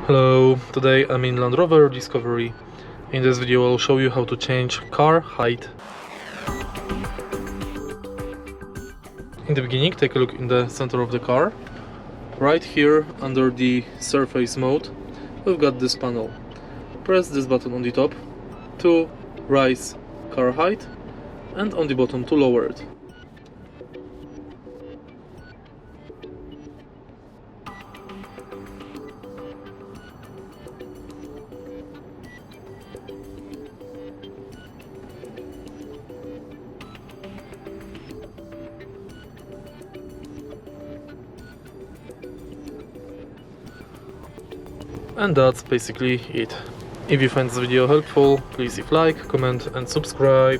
Hello, today I'm in Land Rover Discovery. In this video I'll show you how to change car height. In the beginning, take a look in the center of the car. Right here under the surface mode, we've got this panel. Press this button on the top to raise car height and on the bottom to lower it. And that's basically it. If you find this video helpful, please leave like, comment and subscribe.